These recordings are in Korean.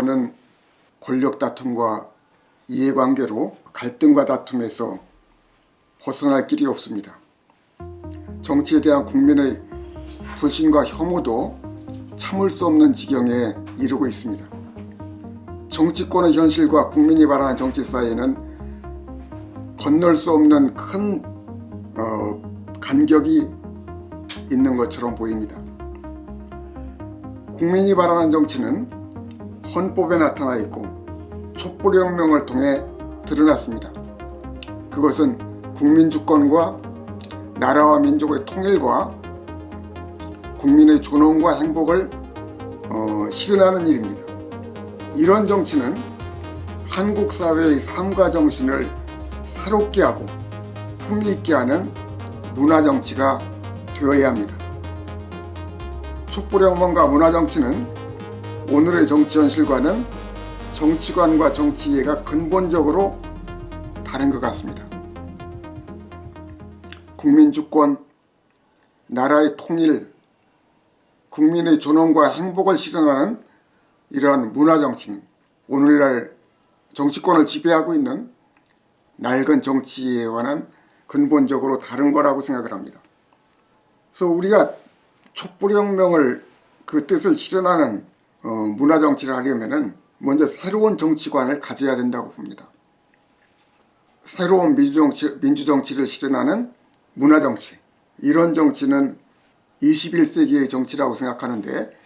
정치권은 권력 다툼과 이해관계로 갈등과 다툼에서 벗어날 길이 없습니다. 정치에 대한 국민의 불신과 혐오도 참을 수 없는 지경에 이르고 있습니다. 정치권의 현실과 국민이 바라는 정치 사이에는 건널 수 없는 큰 간격이 있는 것처럼 보입니다. 국민이 바라는 정치는 헌법에 나타나 있고 촛불혁명을 통해 드러났습니다. 그것은 국민주권과 나라와 민족의 통일과 국민의 존엄과 행복을 실현하는 일입니다. 이런 정치는 한국 사회의 삶과 정신을 새롭게 하고 품위 있게 하는 문화정치가 되어야 합니다. 촛불혁명과 문화정치는 오늘의 정치 현실과는 정치관과 정치이해가 근본적으로 다른 것 같습니다. 국민주권, 나라의 통일, 국민의 존엄과 행복을 실현하는 이러한 문화정치는 오늘날 정치권을 지배하고 있는 낡은 정치와는 근본적으로 다른 거라고 생각을 합니다. 그래서 우리가 촛불혁명을 그 뜻을 실현하는 문화정치를 하려면은 먼저 새로운 정치관을 가져야 된다고 봅니다. 새로운 민주정치를 실현하는 문화정치, 이런 정치는 21세기의 정치라고 생각하는데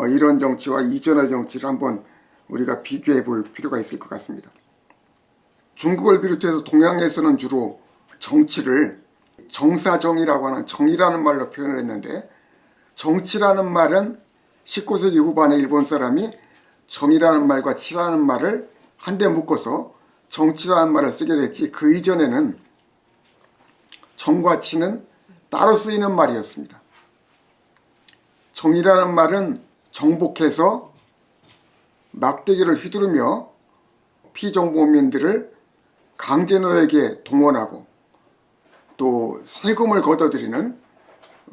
이런 정치와 이전의 정치를 한번 우리가 비교해 볼 필요가 있을 것 같습니다. 중국을 비롯해서 동양에서는 주로 정치를 정사정이라고 하는 정이라는 말로 표현을 했는데, 정치라는 말은 19세기 후반에 일본 사람이 정이라는 말과 치라는 말을 한데 묶어서 정치라는 말을 쓰게 됐지, 그 이전에는 정과 치는 따로 쓰이는 말이었습니다. 정이라는 말은 정복해서 막대기를 휘두르며 피정보민들을 강제노역에 동원하고 또 세금을 걷어들이는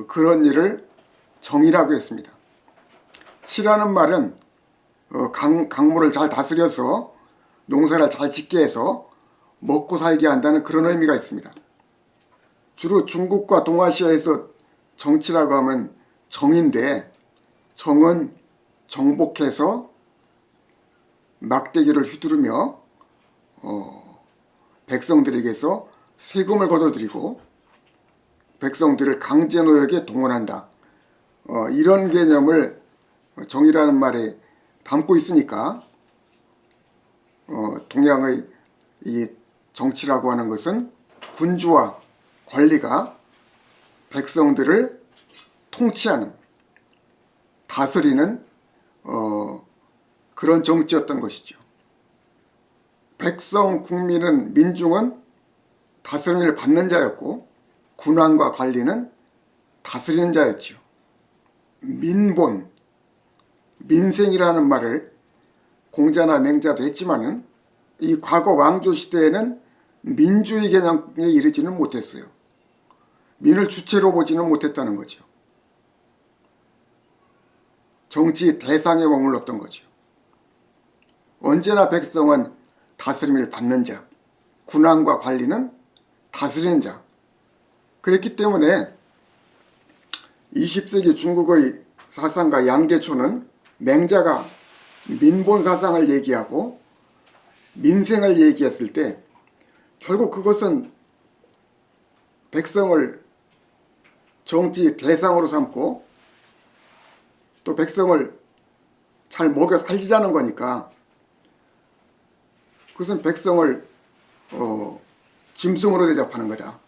그런 일을 정이라고 했습니다. 치라는 말은 강물을 잘 다스려서 농사를 잘 짓게 해서 먹고 살게 한다는 그런 의미가 있습니다. 주로 중국과 동아시아에서 정치라고 하면 정인데, 정은 정복해서 막대기를 휘두르며 백성들에게서 세금을 걷어들이고 백성들을 강제노역에 동원한다. 이런 개념을 정이라는 말에 담고 있으니까 동양의 이 정치라고 하는 것은 군주와 관리가 백성들을 통치하는, 다스리는 그런 정치였던 것이죠. 백성, 국민은, 민중은 다스림을 받는 자였고 군왕과 관리는 다스리는 자였죠. 민본, 민생이라는 말을 공자나 맹자도 했지만은 이 과거 왕조 시대에는 민주의 개념에 이르지는 못했어요. 민을 주체로 보지는 못했다는 거죠. 정치 대상에 머물렀던 거죠. 언제나 백성은 다스림을 받는 자, 군왕과 관리는 다스리는 자. 그랬기 때문에 20세기 중국의 사상가 양계초는 맹자가 민본 사상을 얘기하고 민생을 얘기했을 때 결국 그것은 백성을 정치 대상으로 삼고 또 백성을 잘 먹여 살리자는 거니까, 그것은 백성을 짐승으로 대접하는 거다.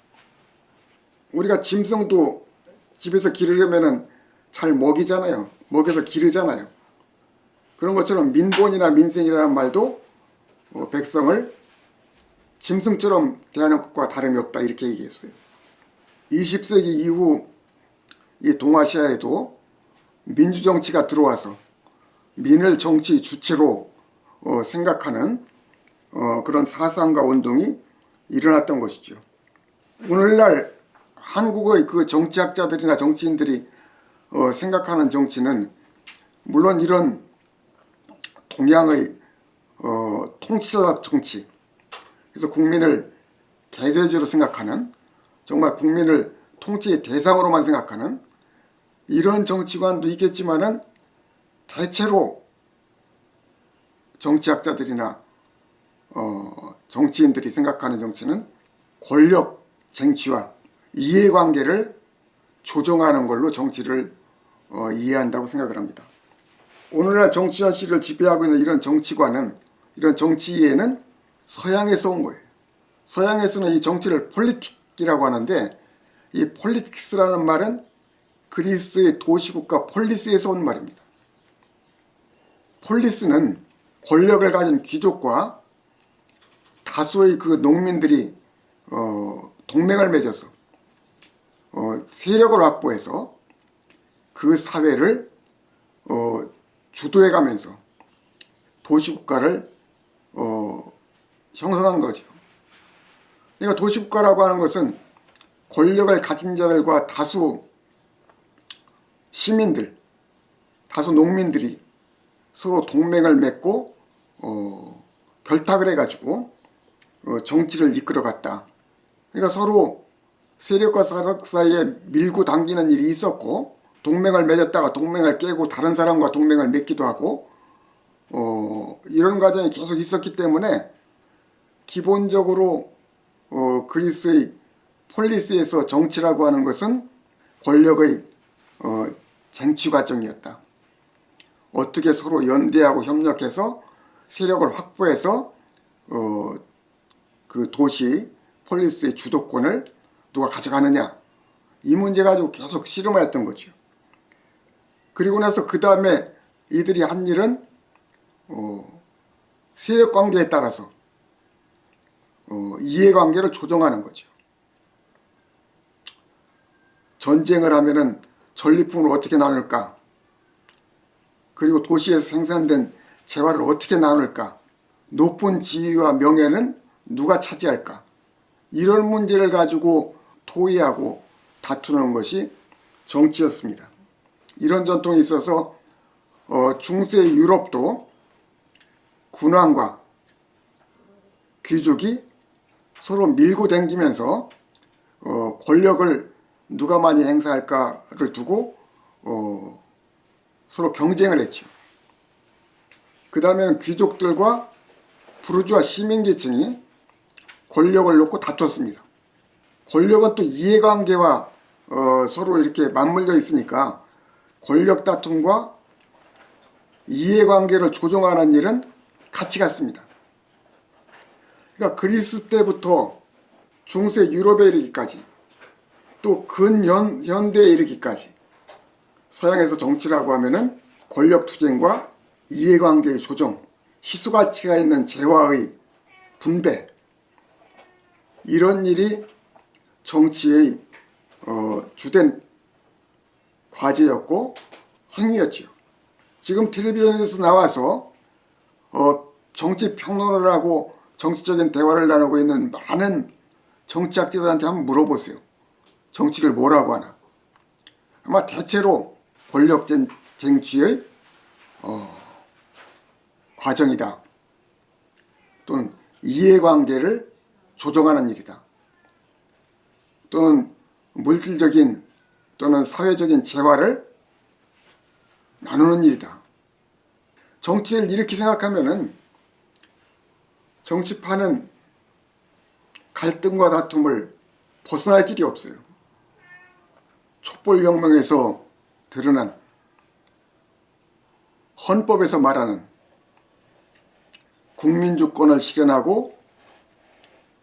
우리가 짐승도 집에서 기르려면 잘 먹이잖아요. 먹여서 기르잖아요. 그런 것처럼 민본이나 민생이라는 말도 백성을 짐승처럼 대하는 것과 다름이 없다, 이렇게 얘기했어요. 20세기 이후 이 동아시아에도 민주정치가 들어와서 민을 정치 주체로 생각하는 그런 사상과 운동이 일어났던 것이죠. 오늘날 한국의 그 정치학자들이나 정치인들이 생각하는 정치는 물론 이런 동양의 통치적 정치, 그래서 국민을 대대주로 생각하는, 정말 국민을 통치의 대상으로만 생각하는 이런 정치관도 있겠지만은, 대체로 정치학자들이나 정치인들이 생각하는 정치는 권력 쟁취와 이해관계를 조정하는 걸로 정치를 이해한다고 생각을 합니다. 오늘날 정치 현실을 지배하고 있는 이런 정치관은, 이런 정치 이해는 서양에서 온 거예요. 서양에서는 이 정치를 폴리틱이라고 하는데, 이 폴리틱스라는 말은 그리스의 도시국가 폴리스에서 온 말입니다. 폴리스는 권력을 가진 귀족과 다수의 그 농민들이 동맹을 맺어서 세력을 확보해서 그 사회를 주도해가면서 도시국가를 형성한 거죠. 그러니까 도시국가라고 하는 것은 권력을 가진 자들과 다수 시민들, 다수 농민들이 서로 동맹을 맺고 결탁을 해가지고 정치를 이끌어갔다. 그러니까 서로 세력과 세력 사이에 밀고 당기는 일이 있었고, 동맹을 맺었다가 동맹을 깨고 다른 사람과 동맹을 맺기도 하고, 이런 과정이 계속 있었기 때문에 기본적으로 그리스의 폴리스에서 정치라고 하는 것은 권력의 쟁취 과정이었다. 어떻게 서로 연대하고 협력해서 세력을 확보해서 그 도시 폴리스의 주도권을 누가 가져가느냐, 이 문제 가지고 계속 씨름하였던 거죠. 그리고 나서 그 다음에 이들이 한 일은 세력관계에 따라서 이해관계를 조정하는 거죠. 전쟁을 하면은 전리품을 어떻게 나눌까, 그리고 도시에서 생산된 재화를 어떻게 나눌까, 높은 지위와 명예는 누가 차지할까, 이런 문제를 가지고 토의하고 다투는 것이 정치였습니다. 이런 전통이 있어서 중세 유럽도 군왕과 귀족이 서로 밀고 당기면서 권력을 누가 많이 행사할까를 두고 서로 경쟁을 했죠. 그 다음에는 귀족들과 부르주아 시민계층이 권력을 놓고 다퉜습니다. 권력은 또 이해관계와 서로 이렇게 맞물려 있으니까 권력 다툼과 이해관계를 조정하는 일은 같이 갔습니다. 그러니까 그리스 때부터 중세 유럽에 이르기까지, 또 근현대에 이르기까지 서양에서 정치라고 하면은 권력투쟁과 이해관계의 조정, 희소가치가 있는 재화의 분배, 이런 일이 정치의 주된 과제였고 행위였죠. 지금 텔레비전에서 나와서 정치 평론을 하고 정치적인 대화를 나누고 있는 많은 정치학자들한테 한번 물어보세요. 정치를 뭐라고 하나? 아마 대체로 권력 쟁취의 과정이다, 또는 이해관계를 조정하는 일이다, 또는 물질적인 또는 사회적인 재화를 나누는 일이다. 정치를 이렇게 생각하면은 정치판은 갈등과 다툼을 벗어날 길이 없어요. 촛불혁명에서 드러난, 헌법에서 말하는 국민주권을 실현하고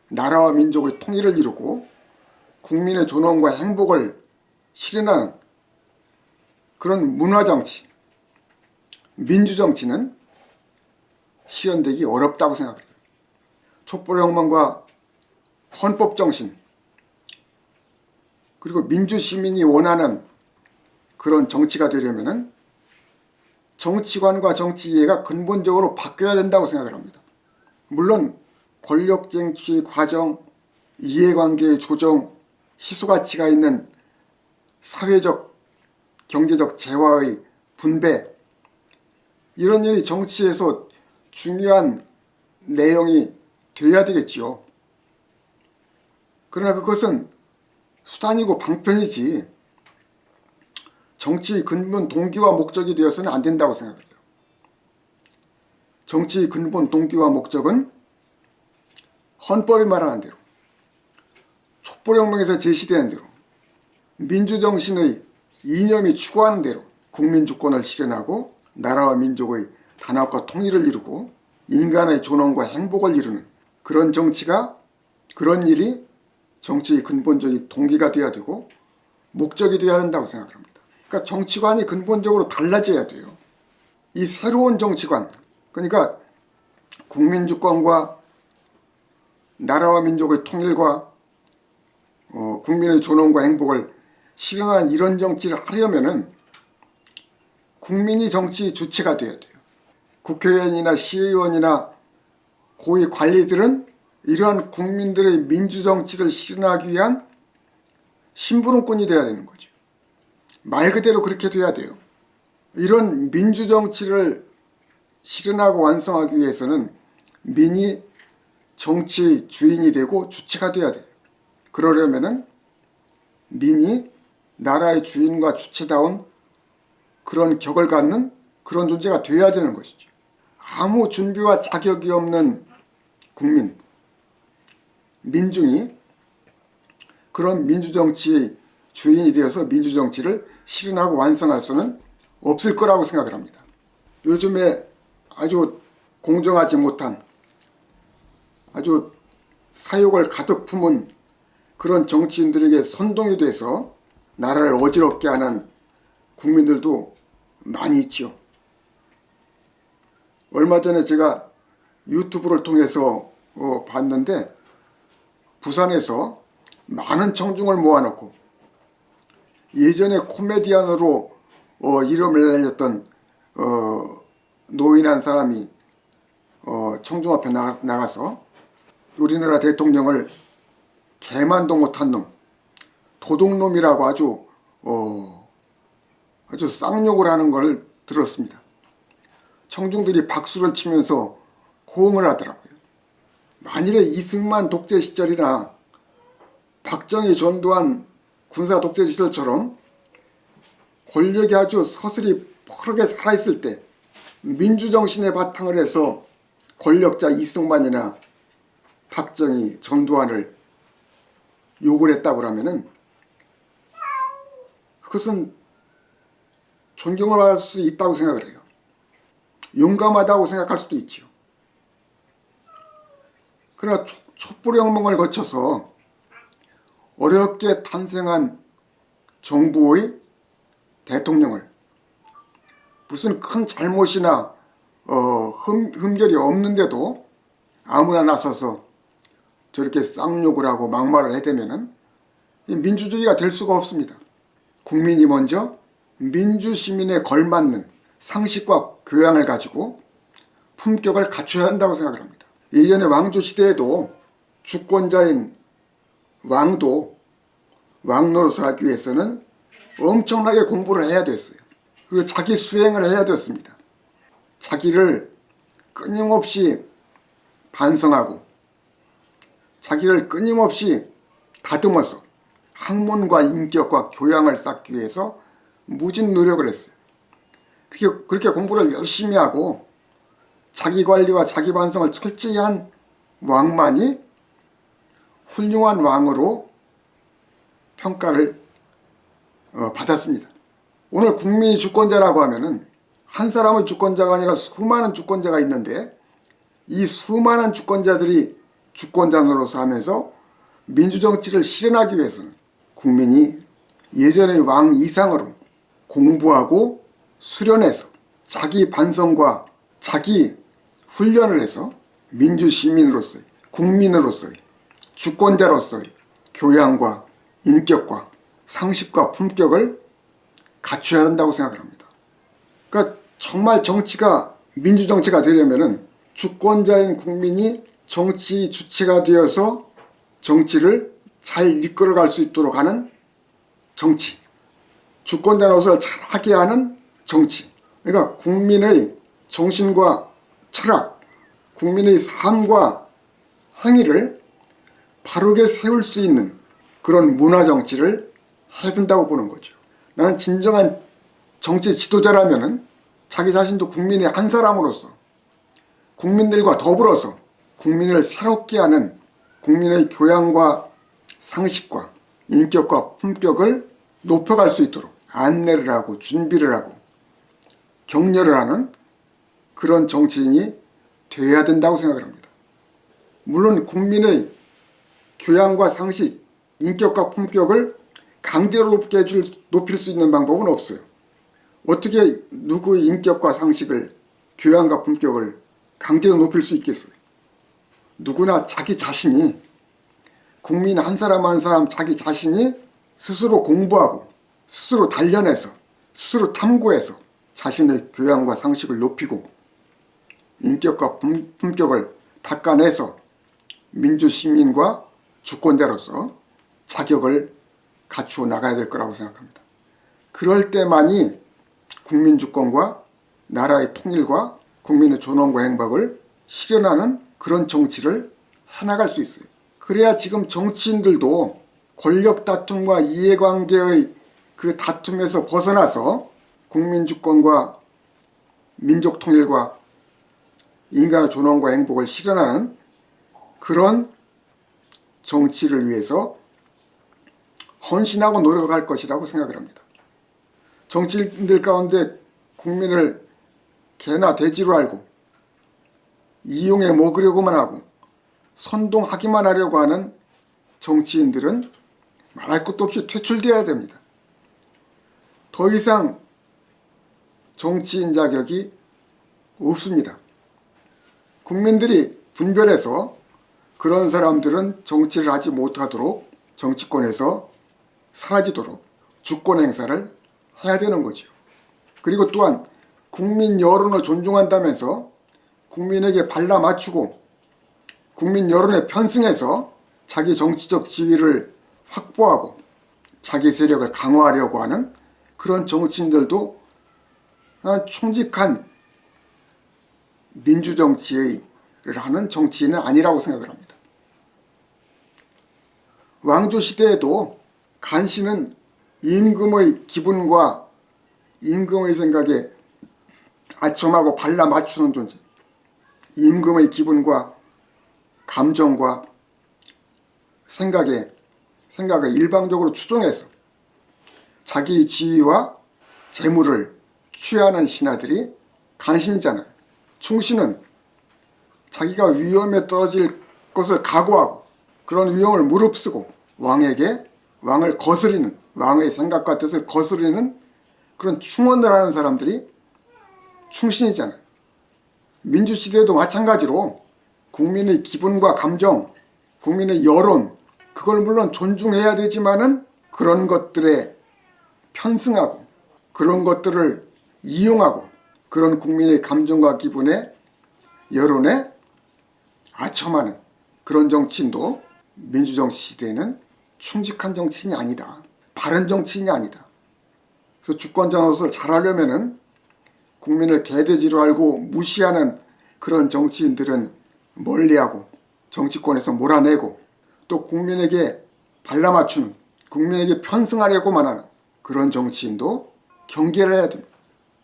나라와 민족의 통일을 이루고 국민의 존엄과 행복을 실현하는 그런 문화정치, 민주정치는 실현되기 어렵다고 생각해요. 촛불혁명과 헌법정신, 그리고 민주시민이 원하는 그런 정치가 되려면 정치관과 정치이해가 근본적으로 바뀌어야 된다고 생각을 합니다. 물론 권력쟁취 과정, 이해관계의 조정, 희소가치가 있는 사회적, 경제적 재화의 분배, 이런 일이 정치에서 중요한 내용이 돼야 되겠지요. 그러나 그것은 수단이고 방편이지 정치의 근본 동기와 목적이 되어서는 안 된다고 생각해요. 정치의 근본 동기와 목적은 헌법이 말하는 대로, 촛불혁명에서 제시되는 대로, 민주정신의 이념이 추구하는 대로 국민주권을 실현하고 나라와 민족의 단합과 통일을 이루고 인간의 존엄과 행복을 이루는 그런 정치가, 그런 일이 정치의 근본적인 동기가 되어야 되고 목적이 되어야 한다고 생각합니다. 그러니까 정치관이 근본적으로 달라져야 돼요. 이 새로운 정치관, 그러니까 국민주권과 나라와 민족의 통일과 국민의 존엄과 행복을 실현하는 이런 정치를 하려면은 국민이 정치 주체가 되어야 돼요. 국회의원이나 시의원이나 고위 관리들은 이러한 국민들의 민주정치를 실현하기 위한 심부름꾼이 되어야 되는 거죠. 말 그대로 그렇게 돼야 돼요. 이런 민주정치를 실현하고 완성하기 위해서는 민이 정치의 주인이 되고 주체가 되어야 돼요. 그러려면은 민이 나라의 주인과 주체다운 그런 격을 갖는 그런 존재가 되어야 되는 것이죠. 아무 준비와 자격이 없는 국민, 민중이 그런 민주정치의 주인이 되어서 민주정치를 실현하고 완성할 수는 없을 거라고 생각을 합니다. 요즘에 아주 공정하지 못한, 아주 사욕을 가득 품은 그런 정치인들에게 선동이 돼서 나라를 어지럽게 하는 국민들도 많이 있죠. 얼마 전에 제가 유튜브를 통해서 봤는데 부산에서 많은 청중을 모아놓고 예전에 코미디언으로 이름을 날렸던 노인 한 사람이 청중 앞에 나가서 우리나라 대통령을 개만도 못한 놈, 도둑놈이라고 아주 쌍욕을 하는 걸 들었습니다. 청중들이 박수를 치면서 호응을 하더라고요. 만일에 이승만 독재 시절이나 박정희 전두환 군사 독재 시절처럼 권력이 아주 서슬이 펄하게 살아있을 때 민주정신에 바탕을 해서 권력자 이승만이나 박정희, 전두환을 욕을 했다고 하면은 그것은 존경을 할 수 있다고 생각을 해요. 용감하다고 생각할 수도 있죠. 그러나 촛불혁명을 거쳐서 어렵게 탄생한 정부의 대통령을 무슨 큰 잘못이나 흠결이 없는데도 아무나 나서서 저렇게 쌍욕을 하고 막말을 해대면은 민주주의가 될 수가 없습니다. 국민이 먼저 민주시민에 걸맞는 상식과 교양을 가지고 품격을 갖춰야 한다고 생각을 합니다. 예전에 왕조 시대에도 주권자인 왕도 왕노릇을 하기 위해서는 엄청나게 공부를 해야 됐어요. 그리고 자기 수행을 해야 됐습니다. 자기를 끊임없이 반성하고 자기를 끊임없이 다듬어서 학문과 인격과 교양을 쌓기 위해서 무진 노력을 했어요. 그렇게 공부를 열심히 하고 자기관리와 자기반성을 철저히 한 왕만이 훌륭한 왕으로 평가를 받았습니다. 오늘 국민이 주권자라고 하면은 한 사람의 주권자가 아니라 수많은 주권자가 있는데 이 수많은 주권자들이 주권자로서 하면서 민주정치를 실현하기 위해서는 국민이 예전의 왕 이상으로 공부하고 수련해서 자기 반성과 자기 훈련을 해서 민주시민으로서의, 국민으로서의, 주권자로서의 교양과 인격과 상식과 품격을 갖춰야 한다고 생각을 합니다. 그러니까 정말 정치가 민주정치가 되려면은 주권자인 국민이 정치 주체가 되어서 정치를 잘 이끌어갈 수 있도록 하는 정치, 주권자 노릇을 잘하게 하는 정치, 그러니까 국민의 정신과 철학, 국민의 삶과 행위를 바르게 세울 수 있는 그런 문화정치를 해야 된다고 보는 거죠. 나는 진정한 정치 지도자라면 자기 자신도 국민의 한 사람으로서 국민들과 더불어서 국민을 새롭게 하는 국민의 교양과 상식과 인격과 품격을 높여갈 수 있도록 안내를 하고 준비를 하고 격려를 하는 그런 정치인이 되어야 된다고 생각을 합니다. 물론 국민의 교양과 상식, 인격과 품격을 강제로 높일 수 있는 방법은 없어요. 어떻게 누구의 인격과 상식을, 교양과 품격을 강제로 높일 수 있겠어요? 누구나 자기 자신이, 국민 한 사람 한 사람 자기 자신이 스스로 공부하고 스스로 단련해서 스스로 탐구해서 자신의 교양과 상식을 높이고 인격과 품격을 닦아내서 민주시민과 주권자로서 자격을 갖추어 나가야 될 거라고 생각합니다. 그럴 때만이 국민주권과 나라의 통일과 국민의 존엄과 행복을 실현하는 그런 정치를 해나갈 수 있어요. 그래야 지금 정치인들도 권력 다툼과 이해관계의 그 다툼에서 벗어나서 국민주권과 민족 통일과 인간의 존엄과 행복을 실현하는 그런 정치를 위해서 헌신하고 노력할 것이라고 생각을 합니다. 정치인들 가운데 국민을 개나 돼지로 알고 이용해 먹으려고만 하고 선동하기만 하려고 하는 정치인들은 말할 것도 없이 퇴출되어야 됩니다. 더 이상 정치인 자격이 없습니다. 국민들이 분별해서 그런 사람들은 정치를 하지 못하도록 정치권에서 사라지도록 주권 행사를 해야 되는 거죠. 그리고 또한 국민 여론을 존중한다면서 국민에게 발라 맞추고 국민 여론에 편승해서 자기 정치적 지위를 확보하고 자기 세력을 강화하려고 하는 그런 정치인들도 충직한 민주정치를 하는 정치인은 아니라고 생각을 합니다. 왕조시대에도 간신은 임금의 기분과 임금의 생각에 아첨하고 발라 맞추는 존재, 임금의 기분과 감정과 생각에 일방적으로 추종해서 자기의 지위와 재물을 취하는 신하들이 간신이잖아요. 충신은 자기가 위험에 떨어질 것을 각오하고 그런 위험을 무릅쓰고 왕을 거스리는, 왕의 생각과 뜻을 거스리는 그런 충언을 하는 사람들이 충신이잖아요. 민주시대에도 마찬가지로 국민의 기분과 감정, 국민의 여론, 그걸 물론 존중해야 되지만은 그런 것들에 편승하고 그런 것들을 이용하고 그런 국민의 감정과 기분에 여론에 아첨하는 그런 정치인도 민주정치 시대에는 충직한 정치인이 아니다. 바른 정치인이 아니다. 그래서 주권자로서 잘하려면은 국민을 개돼지로 알고 무시하는 그런 정치인들은 멀리하고 정치권에서 몰아내고 또 국민에게 발라맞추는, 국민에게 편승하려고만 하는 그런 정치인도 경계를 해야 됩니다.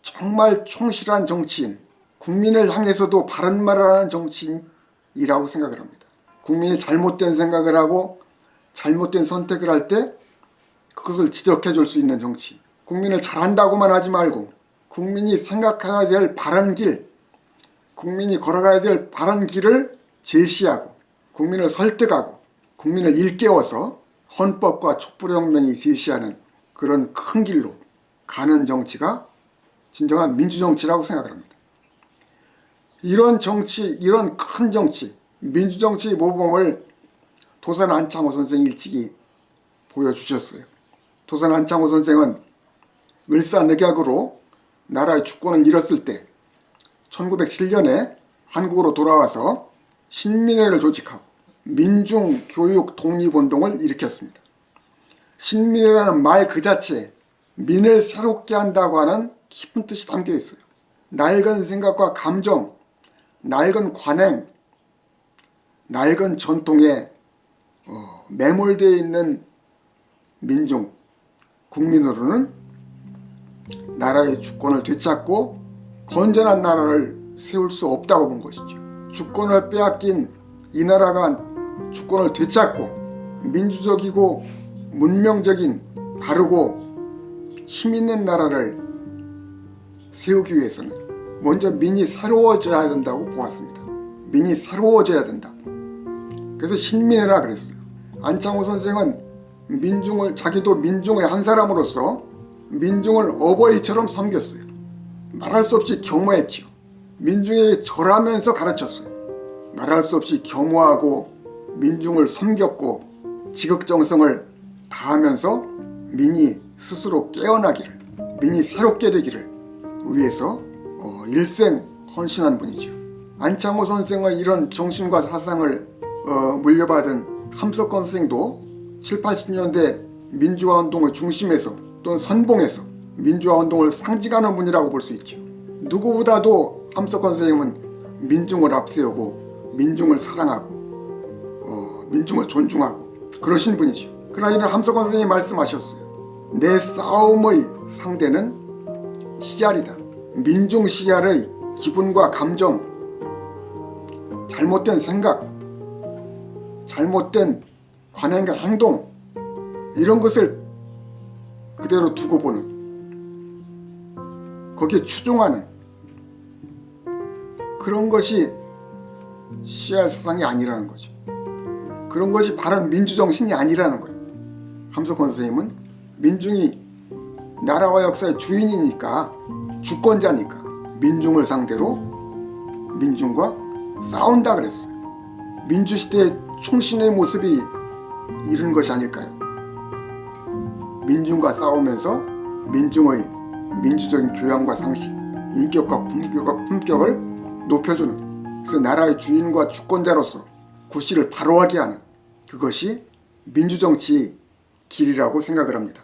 정말 충실한 정치인, 국민을 향해서도 바른 말을 하는 정치인이라고 생각을 합니다. 국민이 잘못된 생각을 하고 잘못된 선택을 할 때 그것을 지적해 줄 수 있는 정치인, 국민을 잘한다고만 하지 말고 국민이 생각해야 될 바른 길, 국민이 걸어가야 될 바른 길을 제시하고 국민을 설득하고 국민을 일깨워서 헌법과 촛불혁명이 제시하는 그런 큰 길로 가는 정치가 진정한 민주정치라고 생각을 합니다. 이런 정치, 이런 큰 정치, 민주정치의 모범을 도산 안창호 선생이 일찍이 보여주셨어요. 도산 안창호 선생은 을사늑약으로 나라의 주권을 잃었을 때 1907년에 한국으로 돌아와서 신민회를 조직하고 민중교육 독립운동을 일으켰습니다. 신민회라는 말 그 자체에 민을 새롭게 한다고 하는 깊은 뜻이 담겨 있어요. 낡은 생각과 감정, 낡은 관행, 낡은 전통에 매몰되어 있는 민중, 국민으로는 나라의 주권을 되찾고 건전한 나라를 세울 수 없다고 본 것이죠. 주권을 빼앗긴 이 나라가 주권을 되찾고 민주적이고 문명적인 바르고 힘있는 나라를 세우기 위해서는 먼저 민이 새로워져야 된다고 보았습니다. 민이 새로워져야 된다. 그래서 신민이라 그랬어요. 안창호 선생은 자기도 민중의 한 사람으로서 민중을 어버이처럼 섬겼어요. 말할 수 없이 겸허했지요. 민중에게 절하면서 가르쳤어요. 말할 수 없이 겸허하고 민중을 섬겼고 지극정성을 다하면서 민이 스스로 깨어나기를, 민이 새롭게 되기를 위해서 일생 헌신한 분이죠. 안창호 선생의 이런 정신과 사상을 물려받은 함석헌 선생도 7, 80년대 민주화운동의 중심에서 또는 선봉에서 민주화운동을 상징하는 분이라고 볼 수 있죠. 누구보다도 함석헌 선생님은 민중을 앞세우고 민중을 사랑하고 민중을 존중하고 그러신 분이죠. 그러나 이런 함석헌 선생님이 말씀하셨어요. 내 싸움의 상대는 시잘이다. 민중 시잘의 기분과 감정, 잘못된 생각, 잘못된 관행과 행동, 이런 것을 그대로 두고 보는, 거기에 추종하는 그런 것이 시할 사상이 아니라는 거죠. 그런 것이 바른 민주정신이 아니라는 거예요. 함석헌 선생님은 민중이 나라와 역사의 주인이니까, 주권자니까 민중을 상대로 민중과 싸운다 그랬어요. 민주시대의 충신의 모습이 이런 것이 아닐까요? 민중과 싸우면서 민중의 민주적인 교양과 상식, 인격과 품격을 높여주는, 그래서 나라의 주인과 주권자로서 구실을 바로하게 하는, 그것이 민주정치의 길이라고 생각을 합니다.